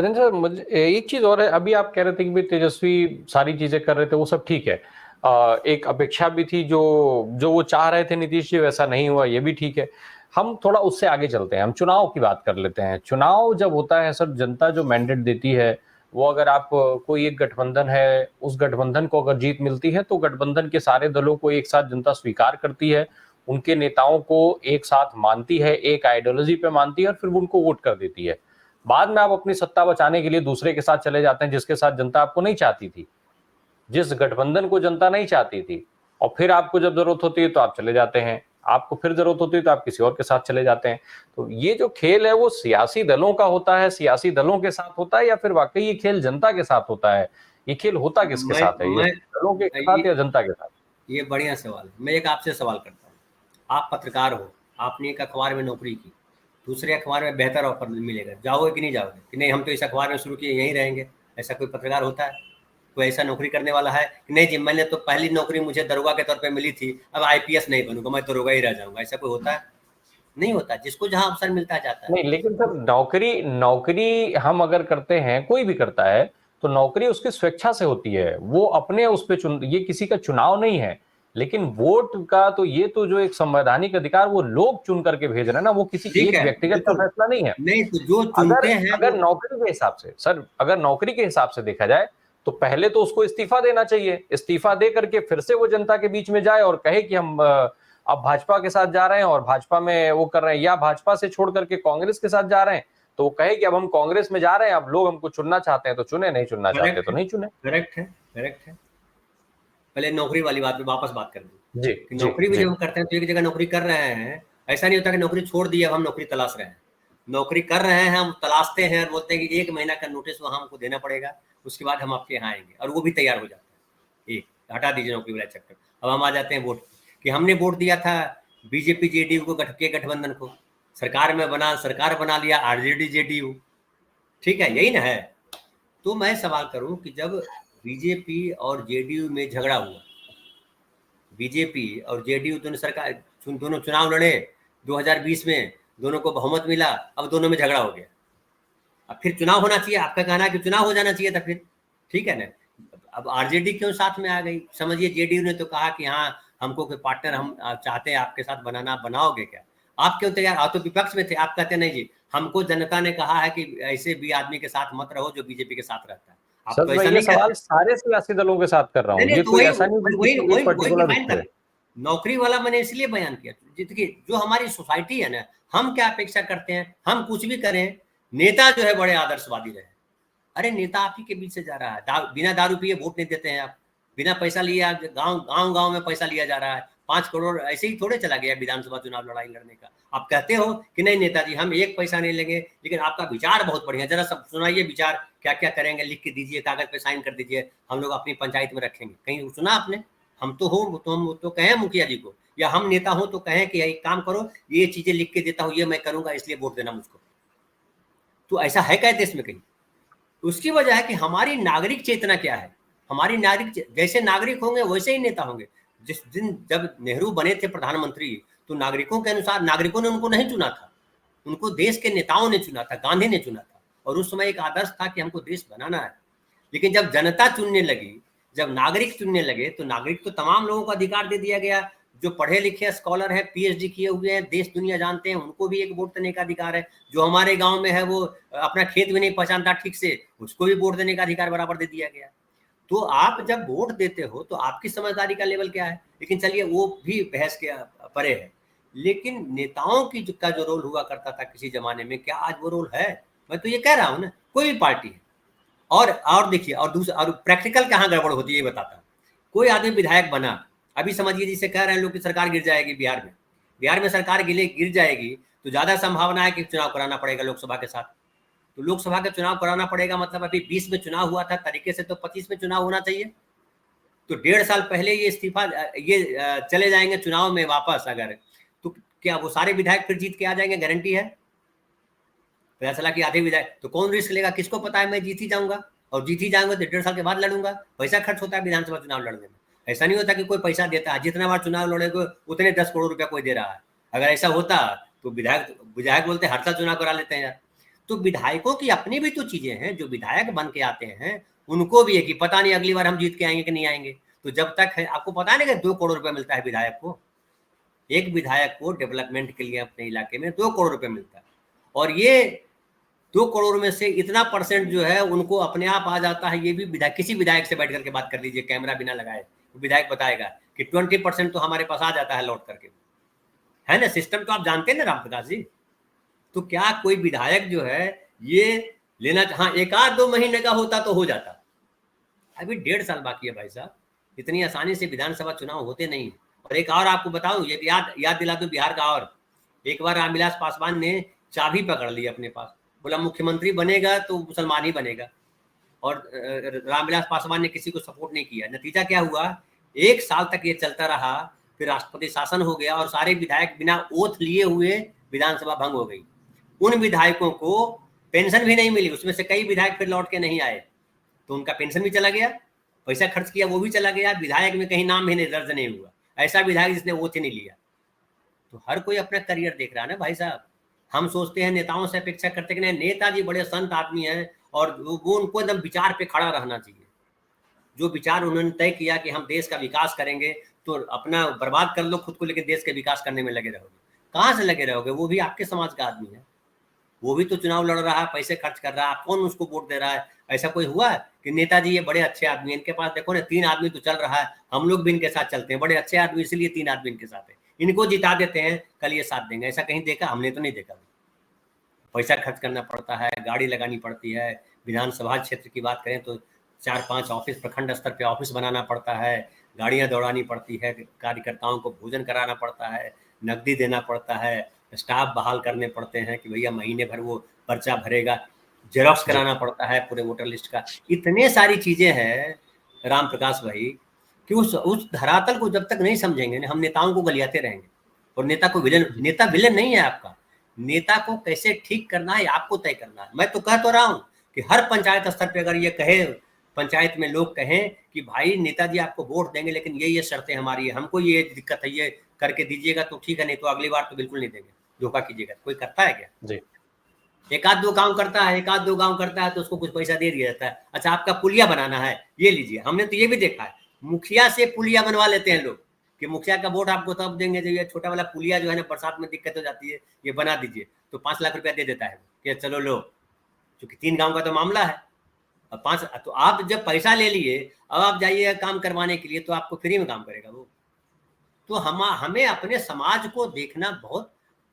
Narendra sir, मुझे एक चीज और है। अभी आप कह रहे थे कि भाई तेजस्वी सारी चीजें कर रहे थे, वो सब ठीक है। एक अपेक्षा भी थी, जो जो वो चाह रहे थे नीतीश जी, वैसा नहीं हुआ, ये भी ठीक है। हम थोड़ा उससे आगे चलते हैं, हम चुनाव की बात कर लेते हैं। चुनाव जब होता है सर, जनता जो मैंडेट देती है, वो अगर आप कोई एक गठबंधन है, उस गठबंधन को अगर जीत मिलती है तो गठबंधन के सारे दलों को एक साथ जनता स्वीकार करती है, उनके नेताओं को एक साथ मानती है, एक आइडियोलॉजी पे मानती है, और फिर उनको वोट कर देती है। बाद में आप अपनी सत्ता बचाने के लिए दूसरे के साथ चले जाते हैं, जिसके साथ जनता आपको नहीं चाहती थी, जिस गठबंधन को जनता नहीं चाहती थी। और फिर आपको जब जरूरत होती है तो आप चले जाते हैं, आपको फिर जरूरत होती है तो आप किसी और के साथ चले जाते हैं। तो ये जो खेल है वो सियासी दलों का होता है, सियासी दलों के साथ होता है, या फिर वाकई ये खेल जनता के साथ होता है? ये खेल होता किसके मैं साथ है, ये मैं दलों के साथ ये या जनता के साथ? ये बढ़िया सवाल है। मैं एक आपसे सवाल करता हूँ। आप पत्रकार हो, आपने एक अखबार में नौकरी की, दूसरे अखबार में बेहतर ऑफर मिलेगा, जाओगे कि नहीं जाओगे? कि नहीं, हम तो इस अखबार में शुरू किए, यहीं रहेंगे। ऐसा कोई पत्रकार होता है? कोई ऐसा नौकरी करने वाला है कि नहीं जी, मैंने तो पहली नौकरी मुझे दरोगा के तौर पे मिली थी, अब आईपीएस नहीं बनूंगा, मैं दरोगा ही रह जाऊंगा? ऐसा कोई होता है? नहीं होता। जिसको जहां अवसर मिलता है जाता है। नहीं, लेकिन सर नौकरी नौकरी हम अगर करते हैं, कोई भी करता है, तो नौकरी उसकी स्वेच्छा से होती है, वो अपने उस पे चुन, ये किसी का चुनाव नहीं है। लेकिन वोट का तो ये तो जो एक संवैधानिक अधिकार, वो लोग चुन करके भेज रहे हैं ना, वो किसी ठीक एक है, व्यक्तिगत का बिल्कुल। फैसला नहीं है। नहीं तो जो अगर चुनते हैं अगर वो। नौकरी के हिसाब से सर, अगर नौकरी के हिसाब से देखा जाए, तो पहले तो उसको इस्तीफा देना चाहिए। इस्तीफा दे करके फिर से वो जनता के बीच में जाए और कहे कि हम अब भाजपा के साथ जा रहे हैं और भाजपा में वो कर रहे हैं, या भाजपा से छोड़ करके कांग्रेस के साथ जा रहे हैं, तो वो कहे कि अब हम कांग्रेस में जा रहे हैं, अब लोग हमको चुनना चाहते हैं तो चुने, नहीं चुनना चाहते करेक्ट तो है, नहीं चुने। करेक्ट है, करेक्ट है। पहले नौकरी वाली बात पे वापस बात कर दूं जी कि जी नौकरी भी जी। जब हम करते हैं तो एक जगह नौकरी कर रहे हैं। ऐसा नहीं होता कि नौकरी छोड़ दी, अब हम नौकरी तलाश रहे हैं। नौकरी कर रहे हैं, हम तलाशते हैं और बोलते हैं कि 1 महीना का नोटिस वहां हमको देना पड़ेगा, उसके बाद हम आपके यहाँ आएंगे, और वो भी तैयार हो जाता है। एक हटा दीजिए नौकरी वाला चक्कर। अब हम आ जाते हैं वोट कि हमने वोट दिया था बीजेपी जेडीयू को, गठबंधन को, सरकार में बना, सरकार बना लिया आरजेडी जेडीयू। ठीक है, यही ना है। तो मैं सवाल करूं कि जब बीजेपी और जेडीयू में झगड़ा हुआ, बीजेपी और जेडीयू दोनों सरकार, दोनों चुनाव लड़े 2020 में, दोनों को बहुमत मिला, अब दोनों में झगड़ा हो गया। अब फिर चुनाव होना चाहिए, आपका कहना है कि चुनाव हो जाना चाहिए था फिर। ठीक है ना। अब आरजेडी क्यों साथ में आ गई? समझिए जेडीयू ने तो कहा कि हाँ, हमको कोई पार्टनर हम चाहते हैं आपके साथ बनाना, बनाओगे क्या? आप क्यों तैयार? आप तो विपक्ष में थे, आप कहते नहीं जी, हमको जनता ने कहा है कि ऐसे भी आदमी के साथ मत रहो जो बीजेपी के साथ रहता है। आप सर तो मैं ऐसा ये नहीं सवाल कहते। सारे सियासी दलों के साथ कर रहा नहीं हूँ, नहीं, ये तो कोई वही ऐसा नहीं कि वही किसी वही एक वही पर्टिकुलर उस डिफाइन पे। कर। नौकरी वाला मैंने इसलिए बयान किया, देखिए जो हमारी सोसाइटी है ना, हम क्या अपेक्षा करते हैं, हम कुछ भी करें, नेता जो है बड़े आदर्शवादी रहे। अरे नेता आप ही के बीच से जा रहा है, बिना दारू पिए वोट नहीं देते हैं आप, बिना पैसा लिए आप, गांव गांव गांव में पैसा लिया जा रहा है, 5 करोड़ ऐसे ही थोड़े चला गया विधानसभा चुनाव लड़ाई लड़ने का। आप कहते हो कि नहीं नेताजी, हम एक पैसा नहीं लेंगे, लेकिन आपका विचार बहुत बढ़िया, जरा सब सुनाइए विचार, क्या क्या करेंगे, लिख के दीजिए, कागज पे साइन कर दीजिए, हम लोग अपनी पंचायत में रखेंगे। कहीं सुना आपने? हम तो हो तो हम तो कहें मुखिया जी को, या हम नेता हो तो कहें कि एक काम करो, ये चीजें लिख के देता हूँ, ये मैं करूंगा, इसलिए वोट देना मुझको। तो ऐसा है क्या देश में कहीं? उसकी वजह है कि हमारी नागरिक चेतना क्या है। हमारी नागरिक, जैसे नागरिक होंगे वैसे ही नेता होंगे। जिस दिन जब नेहरू बने थे प्रधानमंत्री, तो नागरिकों के अनुसार, नागरिकों ने उनको नहीं चुना था, उनको देश के नेताओं ने चुना था, गांधी ने चुना था। और उस समय एक आदर्श था कि हमको देश बनाना है। लेकिन जब जनता चुनने लगी, जब नागरिक चुनने लगे, तो नागरिक तो तमाम लोगों को अधिकार दे दिया गया। जो पढ़े लिखे स्कॉलर हैं, पीएचडी किए हुए हैं, देश दुनिया जानते हैं, उनको भी एक वोट देने का अधिकार है। जो हमारे गांव में है, वो अपना खेत भी नहीं पहचानता ठीक से, उसको भी वोट देने का अधिकार बराबर दे दिया गया। तो आप जब वोट देते हो तो आपकी समझदारी का लेवल क्या है? लेकिन चलिए वो भी बहस के परे है। लेकिन नेताओं की का जो रोल हुआ करता था किसी जमाने में, क्या आज वो रोल है? मैं तो ये कह रहा हूँ ना, कोई भी पार्टी है। और देखिए, और दूसरा, और प्रैक्टिकल कहाँ गड़बड़ होती है ये बताता हूँ। कोई आदमी विधायक बना, अभी समझिए जिसे कह रहे हैं लोग कि सरकार गिर जाएगी बिहार में, बिहार में सरकार गिर जाएगी, तो ज्यादा संभावना है कि चुनाव कराना पड़ेगा लोकसभा के साथ। तो लोकसभा का चुनाव कराना पड़ेगा, मतलब अभी 20 में चुनाव हुआ था तरीके से, तो 25 में चुनाव होना चाहिए। तो 1.5 साल पहले ये इस्तीफा, ये चले जाएंगे चुनाव में वापस अगर, तो क्या वो सारे विधायक फिर जीत के आ जाएंगे? गारंटी है? पता चला कि आधे विधायक, तो कौन रिस्क लेगा? किसको पता है मैं जीत ही जाऊंगा, और जीत ही जाऊंगा तो 1.5 साल के बाद लड़ूंगा। पैसा खर्च होता है विधानसभा चुनाव लड़ने में। ऐसा नहीं होता कि कोई पैसा देता है, जितना बार चुनाव लड़ेगा उतने 10 करोड़ रुपया कोई दे रहा है। अगर ऐसा होता तो विधायक विधायक बोलते हर साल चुनाव करा लेते हैं यार। तो विधायकों की अपनी भी तो चीजें हैं, जो विधायक बन के आते हैं उनको भी है कि पता नहीं अगली बार हम जीत के आएंगे कि नहीं आएंगे। तो जब तक है, आपको पता नहीं कि 2 करोड़ रुपए मिलता है विधायक को, एक विधायक को डेवलपमेंट के लिए अपने इलाके में 2 करोड़ रुपए मिलता है, और ये 2 करोड़ में से इतना परसेंट जो है उनको अपने आप आ जाता है। ये भी विधायक, किसी विधायक से बैठ करके बात कर लीजिए कैमरा बिना लगाए, तो विधायक बताएगा कि 20% तो हमारे पास आ जाता है लौट करके, है ना। सिस्टम तो आप जानते हैं ना रामप्रकाश जी। तो क्या कोई विधायक जो है ये लेना, हाँ 1-2 महीने का होता तो हो जाता, अभी 1.5 साल बाकी है भाई साहब। इतनी आसानी से विधानसभा चुनाव होते नहीं है। और एक और आपको बताऊं, ये याद दिला दूं बिहार का, और एक बार रामविलास पासवान ने चाबी पकड़ ली अपने पास, बोला मुख्यमंत्री बनेगा तो मुसलमान ही बनेगा, और रामविलास पासवान ने किसी को सपोर्ट नहीं किया। नतीजा क्या हुआ, 1 साल तक ये चलता रहा, फिर राष्ट्रपति शासन हो गया और सारे विधायक बिना ओथ लिए हुए विधानसभा भंग हो गई। उन विधायकों को पेंशन भी नहीं मिली, उसमें से कई विधायक फिर लौट के नहीं आए, तो उनका पेंशन भी चला गया, पैसा खर्च किया वो भी चला गया, विधायक में कहीं नाम भी नहीं दर्ज नहीं हुआ, ऐसा विधायक जिसने ओथ ही नहीं लिया। तो हर कोई अपना करियर देख रहा है ना भाई साहब। हम सोचते हैं नेताओं से अपेक्षा करते कि नहीं, नेताजी बड़े संत आदमी हैं और वो उनको एकदम विचार पे खड़ा रहना चाहिए। जो विचार उन्होंने तय किया कि हम देश का विकास करेंगे, तो अपना बर्बाद कर लो खुद को, लेकिन देश के विकास करने में लगे रहोगे। कहाँ से लगे रहोगे, वो भी आपके समाज का आदमी है, वो भी तो चुनाव लड़ रहा है, पैसे खर्च कर रहा है, कौन उसको वोट दे रहा है। ऐसा कोई हुआ कि नेताजी ये बड़े अच्छे आदमी, इनके पास देखो ना 3 आदमी तो चल रहा है, हम लोग भी इनके साथ चलते हैं, बड़े अच्छे आदमी इसलिए 3 आदमी इनके साथ है, इनको जिता देते हैं, कल ये साथ देंगे। ऐसा कहीं देखा? हमने तो नहीं देखा। पैसा खर्च करना पड़ता है, गाड़ी लगानी पड़ती है। विधानसभा क्षेत्र की बात करें तो 4-5 ऑफिस, प्रखंड स्तर पे ऑफिस बनाना पड़ता है, गाड़ियां दौड़ानी पड़ती है, कार्यकर्ताओं को भोजन कराना पड़ता है, नकदी देना पड़ता है, स्टाफ बहाल करने पड़ते हैं कि भैया महीने भर वो पर्चा भरेगा, जेरोक्स कराना पड़ता है पूरे वोटर लिस्ट का। इतने सारी चीजें हैं राम प्रकाश भाई कि उस धरातल को जब तक नहीं समझेंगे हम नेताओं को गलियाते रहेंगे। और नेता को नेता विलन नहीं है आपका, नेता को कैसे ठीक करना है आपको तय करना है। मैं तो कह तो रहा हूँ कि हर पंचायत स्तर पे अगर ये कहे, पंचायत में लोग कहें कि भाई नेताजी आपको वोट देंगे लेकिन ये शर्तें हमारी है, हमको ये दिक्कत है, ये करके दीजिएगा तो ठीक है, नहीं तो अगली बार तो बिल्कुल नहीं देंगे, धोखा कीजिएगा। कोई करता है क्या? जी। 1-2 गांव करता है, 1-2 गांव करता है तो उसको कुछ पैसा दे दिया जाता है, अच्छा आपका पुलिया बनाना है ये लीजिए। हमने तो ये भी देखा है, मुखिया से पुलिया बनवा लेते हैं लोग कि मुखिया का वोट आपको तब देंगे जब ये छोटा वाला पुलिया जो है ना बरसात में दिक्कत हो जाती है, ये बना दीजिए, तो 5 लाख रुपया दे देता है कि चलो लो, क्योंकि 3 गांव का तो मामला है। और 5 तो आप जब पैसा ले लिए, अब आप जाइए काम करवाने के लिए तो आपको फ्री में काम करेगा वो। तो हमें अपने समाज को देखना बहुत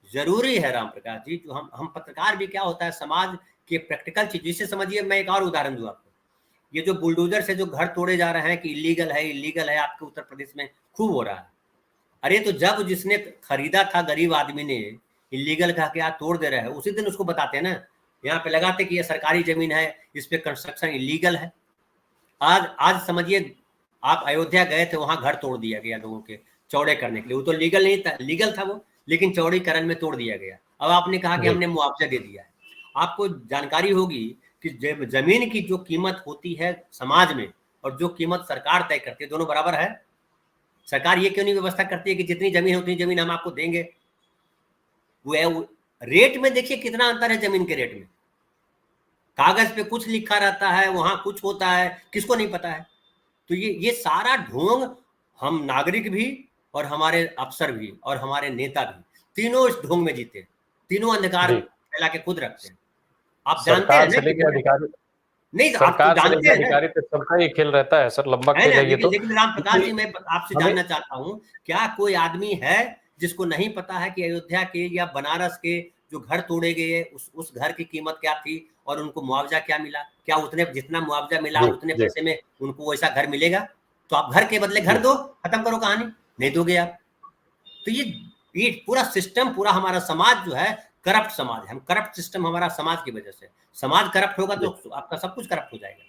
जरूरी है राम प्रकाश जी। जो हम पत्रकार भी क्या होता है, समाज के प्रैक्टिकल चीज, जिससे समझिए। मैं एक और उदाहरण दूं आपको, ये जो बुलडोजर से जो घर तोड़े जा रहे हैं कि इलीगल है आपके उत्तर प्रदेश में खूब हो रहा है। अरे तो जब जिसने खरीदा था गरीब आदमी ने, इलीगल कहा कि आप तोड़ दे रहे हैं, उसी दिन उसको बताते हैं ना, यहाँ पे लगाते कि ये सरकारी जमीन है, इस पे कंस्ट्रक्शन इलीगल है। आज समझिए आप अयोध्या गए थे, वहां घर तोड़ दिया गया लोगों के चौड़े करने के लिए, वो तो लीगल नहीं था, लीगल था वो, लेकिन चौड़ीकरण में तोड़ दिया गया। अब आपने कहा कि हमने मुआवजा दे दिया है। आपको जानकारी होगी कि जमीन की जो कीमत होती है समाज में और जो कीमत सरकार तय करती है, दोनों बराबर है। सरकार ये क्यों नहीं व्यवस्था करती है कि जितनी जमीन है उतनी जमीन हम आपको देंगे? वो रेट में देखिए कितना अंतर है जमीन के रेट में। कागज पे कुछ लिखा रहता है, वहां कुछ होता है, किसको नहीं पता है। तो ये सारा ढोंग हम नागरिक भी और हमारे अफसर भी और हमारे नेता भी, तीनों इस ढोंग में जीते, तीनों अंधकार फैला के खुद रखते हैं। आप जानते हैं ना कि अधिकारी नहीं, आप तो जानते हैं अधिकारी पे सबका ये खेल रहता है सर, लंबा खेल है ये तो। लेकिन राम प्रकाश जी, मैं आपसे जानना चाहता हूँ, क्या कोई आदमी है जिसको नहीं पता है कि अयोध्या के या बनारस के जो घर तोड़े गए उस घर की कीमत क्या थी और उनको मुआवजा क्या मिला? क्या उतने जितना मुआवजा मिला उतने पैसे में उनको वैसा घर मिलेगा? तो आप घर के बदले घर दो, खत्म करो कहानी। नहीं दोगे आप तो ये पूरा सिस्टम, पूरा हमारा समाज जो है करप्ट समाज है। हम करप्ट सिस्टम, हमारा समाज की वजह से। समाज करप्ट होगा तो आपका सब कुछ करप्ट हो जाएगा।